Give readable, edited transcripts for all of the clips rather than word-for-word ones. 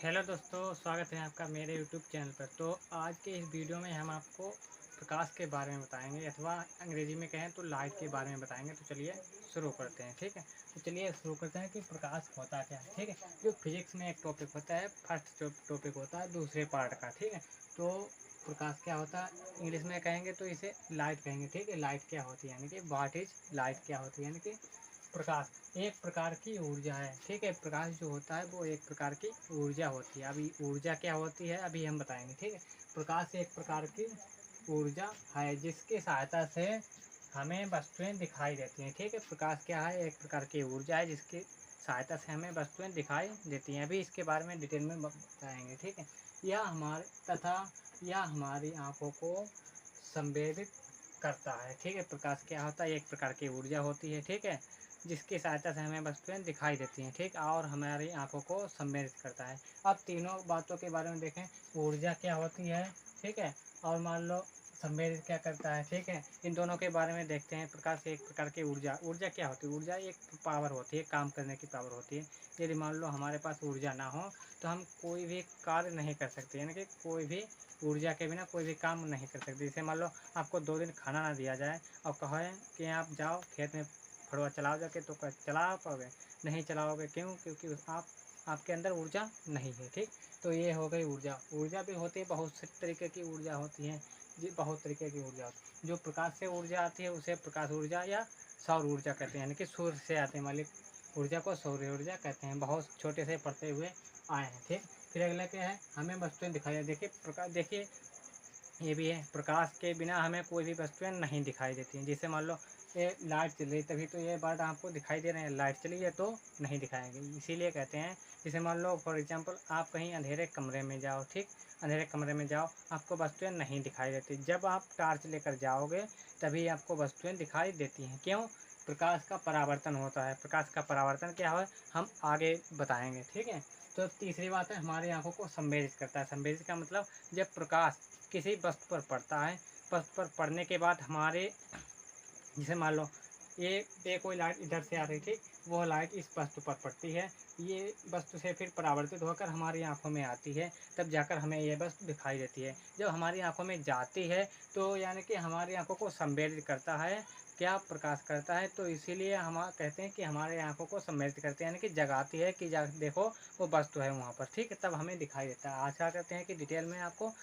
Hello दोस्तों, स्वागत है आपका मेरे यूट्यूब चैनल पर। तो आज के इस वीडियो में हम आपको प्रकाश के बारे में बताएंगे, अथवा अंग्रेजी में कहें तो लाइट के बारे में बताएंगे। तो चलिए शुरू करते हैं, ठीक है। तो चलिए शुरू करते हैं कि प्रकाश होता क्या है, ठीक है। जो फिजिक्स में एक टॉपिक होता है, फर्स्ट जो टॉपिक होता है दूसरे पार्ट का, ठीक है। तो प्रकाश क्या होता है, इंग्लिश में कहेंगे तो इसे लाइट कहेंगे, ठीक है। लाइट क्या होती है, यानी कि व्हाट इज लाइट क्या होती है, यानी कि प्रकाश एक प्रकार की ऊर्जा है, ठीक है। प्रकाश जो होता है वो एक प्रकार की ऊर्जा होती है। अभी ऊर्जा क्या होती है अभी हम बताएंगे, ठीक है। प्रकाश एक प्रकार की ऊर्जा है जिसकी सहायता से हमें वस्तुएं दिखाई देती हैं, ठीक है। प्रकाश क्या है, एक प्रकार की ऊर्जा है जिसकी सहायता से हमें वस्तुएं दिखाई देती हैं। अभी इसके बारे में डिटेल में बताएंगे, ठीक है। यह हमारी आंखों को संवेदित करता है, ठीक है। प्रकाश क्या होता है, एक प्रकार की ऊर्जा होती है, ठीक है, जिसकी सहायता से हमें वस्तुएं दिखाई देती हैं, ठीक, और हमारी आंखों को सम्मिलित करता है। अब तीनों बातों के बारे में देखें, ऊर्जा क्या होती है, ठीक है, और मान लो सम्मिलित क्या करता है, ठीक है। इन दोनों के बारे में देखते हैं। प्रकाश एक प्रकार की ऊर्जा ऊर्जा क्या होती है, ऊर्जा एक पावर होती है, काम करने की पावर होती है। यदि मान लो हमारे पास ऊर्जा ना हो तो हम कोई भी कार्य नहीं कर सकते, यानी कि कोई भी ऊर्जा के बिना कोई भी काम नहीं कर सकते। जैसे मान लो आपको 2 दिन खाना ना दिया जाए और कहें कि आप जाओ खेत में फड़वा चलाओ जाके, तो चला पाओगे? नहीं चलाओगे, क्यों? क्योंकि आपके अंदर ऊर्जा नहीं है, ठीक। तो ये हो गई ऊर्जा। ऊर्जा भी होती है, बहुत से तरीके की ऊर्जा होती है जी, बहुत तरीके की ऊर्जा होती है। जो प्रकाश से ऊर्जा आती है उसे प्रकाश ऊर्जा या सौर ऊर्जा कहते हैं, यानी कि सूर्य से आने वाली ऊर्जा को सौर ऊर्जा कहते हैं। बहुत छोटे से पढ़ते हुए आए हैं, ठीक। फिर अगला क्या है, हमें वस्तुएं दिखाई, देखिए प्रकाश, देखिए ये भी है, प्रकाश के बिना हमें कोई भी वस्तुएं नहीं दिखाई देती हैं। जैसे मान लो ये लाइट चल रही, तभी तो ये बात आपको दिखाई दे रहे हैं। लाइट चली है तो नहीं दिखाएंगे, इसीलिए कहते हैं। जैसे मान लो फॉर एग्जांपल आप कहीं अंधेरे कमरे में जाओ, ठीक, अंधेरे कमरे में जाओ, आपको वस्तुएं नहीं दिखाई देती। जब आप टॉर्च लेकर जाओगे तभी आपको वस्तुएं दिखाई देती हैं। क्यों? प्रकाश का परावर्तन होता है। प्रकाश का परावर्तन क्या है हम आगे बताएंगे, ठीक है। तो तीसरी बात है, हमारी आंखों को संवेदित करता है। संवेदित का मतलब जब प्रकाश किसी वस्तु पर पड़ता है, वस्तु पर पड़ने के बाद हमारे, जैसे मान लो ये कोई लाइट इधर से आ रही थी, वो लाइट इस वस्तु पर पड़ती है, ये वस्तु से फिर परावर्तित होकर हमारी आंखों में आती है, तब जाकर हमें ये वस्तु दिखाई देती है। जब हमारी आंखों में जाती है तो यानी कि हमारी आंखों को संवेदित करता है, क्या प्रकाश करता है। तो इसीलिए हम कहते हैं कि हमारे आंखों को संवेदित करते हैं, यानी कि जगाती है कि देखो वो वस्तु है वहाँ पर, ठीक है, तब हमें दिखाई देता है। आशा करते हैं कि डिटेल में आपको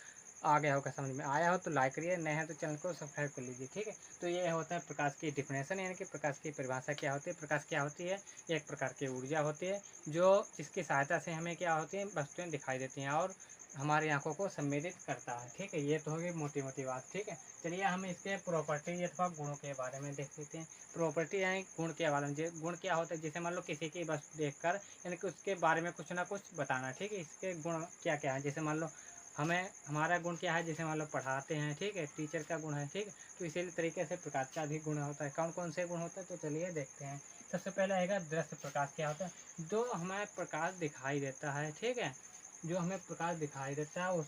आ गया होगा, समझ में आया हो तो लाइक करिए, नए हैं तो चैनल को सब्सक्राइब कर लीजिए, ठीक है। तो ये होता है प्रकाश की डिफिनेशन, यानी कि प्रकाश की परिभाषा क्या होती है। प्रकाश क्या होती है, एक प्रकार की ऊर्जा होती है जो जिसकी सहायता से हमें क्या होती है वस्तुएं दिखाई देती हैं और हमारी आंखों को संवेदित करता है, ठीक है। ये तो होगी मोटी मोटी बात, ठीक है। चलिए हम इसके प्रॉपर्टी अथवा गुणों के बारे में देख लेते हैं। प्रॉपर्टी यानी गुण के बारे में। गुण क्या होता है, जैसे मान लो किसी की वस्तु देखकर यानी कि उसके बारे में कुछ ना कुछ बताना, ठीक है। इसके गुण क्या क्या है, जैसे मान लो हमें हमारा गुण क्या है, जैसे मान लो पढ़ाते हैं, ठीक है, टीचर का गुण है, ठीक है। तो इसी तरीके से प्रकाश का भी गुण होता है। कौन कौन से गुण होते हैं, तो चलिए देखते हैं। सबसे पहले आएगा दृश्य प्रकाश। क्या होता है, जो हमें प्रकाश दिखाई देता है, ठीक है, जो हमें प्रकाश दिखाई देता है उस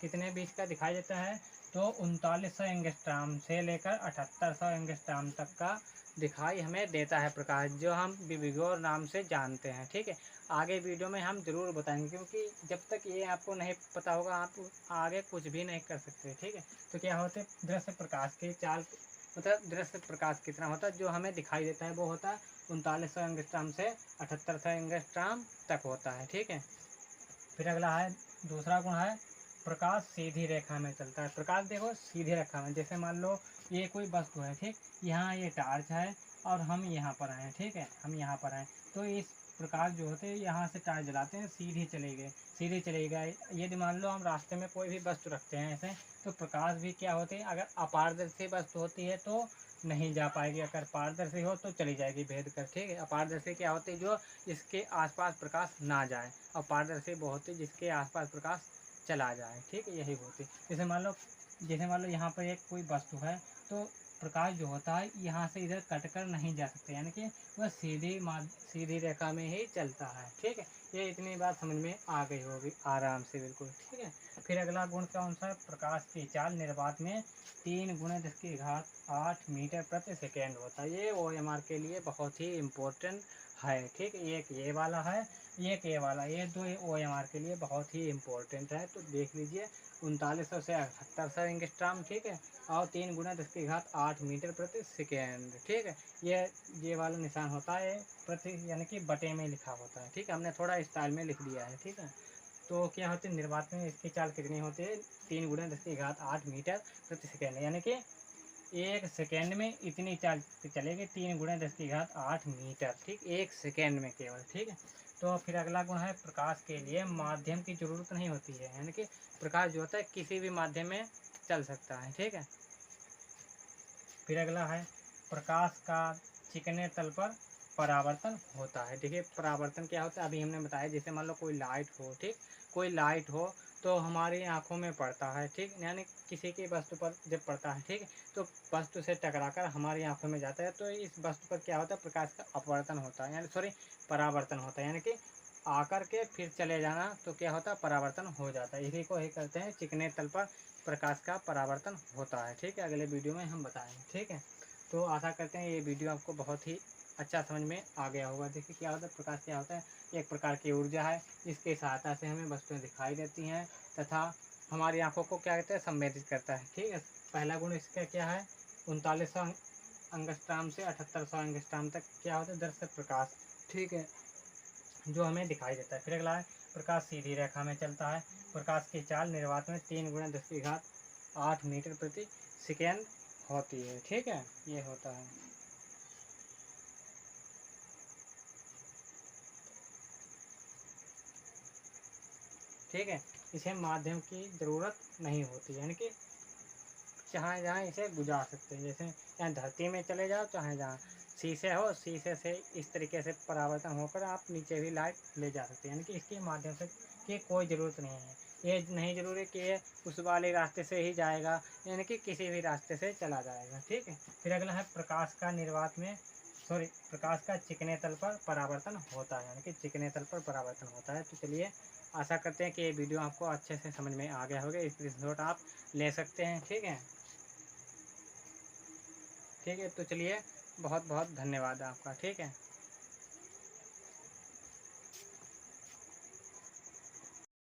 कितने बीच का दिखाई देता है, तो 3900 एंगस्ट्राम से लेकर 7800 एंगस्ट्राम तक का दिखाई हमें देता है प्रकाश, जो हम विविगोर नाम से जानते हैं, ठीक है। आगे वीडियो में हम ज़रूर बताएंगे, क्योंकि जब तक ये आपको नहीं पता होगा आप आगे कुछ भी नहीं कर सकते, ठीक है। तो क्या होते हैं दृश्य प्रकाश के चाल, मतलब दृश्य प्रकाश कितना होता है जो हमें दिखाई देता है, वो होता है 3900 एंगस्ट्राम से 7800 एंगस्ट्राम तक होता है, ठीक है। फिर अगला है, दूसरा गुण है प्रकाश सीधी रेखा में चलता है। प्रकाश देखो सीधी रेखा में, जैसे मान लो ये कोई वस्तु है, ठीक, यहाँ ये टार्च है और हम यहाँ पर आए, ठीक है, हम यहाँ पर आए, तो इस प्रकाश जो होते हैं यहाँ से टार्च जलाते हैं, सीधे चले गए, सीधे चले गए। यदि मान लो हम रास्ते में कोई भी वस्तु रखते हैं ऐसे, तो प्रकाश भी क्या होती है, अगर अपारदर्शी वस्तु होती है तो नहीं जा पाएगी, अगर पारदर्शी हो तो चली जाएगी भेद कर, ठीक है। अपारदर्शी क्या होती है, जो इसके आसपास प्रकाश ना जाए, और पारदर्शी वो होती है जिसके आसपास प्रकाश चला जाए, ठीक है, यही होती है। जैसे मान लो यहाँ पर एक कोई वस्तु है, तो प्रकाश जो होता है यहाँ से इधर कट कर नहीं जा सकते, यानी कि वह सीधी रेखा में ही चलता है, ठीक है। ये इतनी बात समझ में आ गई होगी आराम से, बिल्कुल, ठीक है। फिर अगला गुण कौन सा है, प्रकाश की चाल निर्वात में 3 × 10⁸ मीटर प्रति सेकेंड होता है। ये OMR के लिए बहुत ही इम्पोर्टेंट है, ठीक है। एक ये वाला है, ये वाला, ये दो OMR के लिए बहुत ही इम्पोर्टेंट है। तो देख लीजिए 3900 से 7800 एंगस्ट्राम, ठीक है, और 3 गुना 10 की घात 8 मीटर प्रति सेकेंड, ठीक है। ये वाला निशान होता है प्रति, यानी कि बटे में लिखा होता है, ठीक है। हमने थोड़ा स्टाइल में लिख दिया है, ठीक है। तो क्या होती है निर्वात में इसकी चाल कितनी होती है, 3 गुना 10 की घात 8 मीटर प्रति सेकेंड, यानी कि 1 सेकेंड में इतनी चाल चलेगी, 3 गुना 10 की घात 8 मीटर, ठीक, 1 सेकेंड में केवल, ठीक है। तो फिर अगला गुण है प्रकाश के लिए माध्यम की जरूरत नहीं होती है, यानी कि प्रकाश जो होता है किसी भी माध्यम में चल सकता है, ठीक है। फिर अगला है प्रकाश का चिकने तल पर परावर्तन होता है। देखिए परावर्तन क्या होता है, अभी हमने बताया, जैसे मान लो कोई लाइट हो, ठीक, कोई लाइट हो तो हमारी आंखों में पड़ता है, ठीक, यानी किसी की वस्तु पर जब पड़ता है, ठीक, तो वस्तु से टकराकर हमारी आंखों में जाता है, तो इस वस्तु पर क्या होता है, प्रकाश का अपवर्तन होता है, यानी सॉरी परावर्तन होता है, यानी कि आकर के फिर चले जाना, तो क्या होता है, परावर्तन हो जाता है। इसी को ही कहते हैं चिकने तल पर प्रकाश का परावर्तन होता है, ठीक है। अगले वीडियो में हम बताएंगे, ठीक है। तो आशा करते हैं ये वीडियो आपको बहुत ही अच्छा समझ में आ गया होगा। देखिए क्या होता है, प्रकाश क्या होता है, एक प्रकार की ऊर्जा है जिसकी सहायता से हमें वस्तुएं दिखाई देती हैं तथा हमारी आंखों को क्या कहते हैं, संवेदित करता है, ठीक है। पहला गुण इसका क्या है, 3900 एंगस्ट्राम से 7800 एंगस्ट्राम तक क्या होता है, दर्शक प्रकाश, ठीक है, जो हमें दिखाई देता है। फिर अगला है प्रकाश सीधी रेखा में चलता है। प्रकाश की चाल निर्वात में 3 गुना 10 की घात 8 मीटर प्रति सेकेंड होती है, ठीक है, ये होता है। ठीक है, इसे माध्यम की ज़रूरत नहीं होती, यानी कि चाहे जहाँ इसे गुजार सकते हैं, जैसे यहाँ धरती में चले जाओ, चाहे जहाँ शीशे हो, शीशे से इस तरीके से परावर्तन होकर आप नीचे भी लाइट ले जा सकते हैं, यानी कि इसके माध्यम से की कोई ज़रूरत नहीं है। ये नहीं ज़रूरी कि ये उस वाले रास्ते से ही जाएगा, यानी कि किसी भी रास्ते से चला जाएगा, ठीक है। फिर अगला है प्रकाश का निर्वात में प्रकाश का चिकने तल पर परावर्तन होता है, यानी कि चिकने तल पर परावर्तन होता है। तो चलिए आशा करते हैं कि ये वीडियो आपको अच्छे से समझ में आ गया होगा। इस स्क्रीनशॉट आप ले सकते हैं, ठीक है। ठीक है, तो चलिए बहुत बहुत धन्यवाद आपका, ठीक है।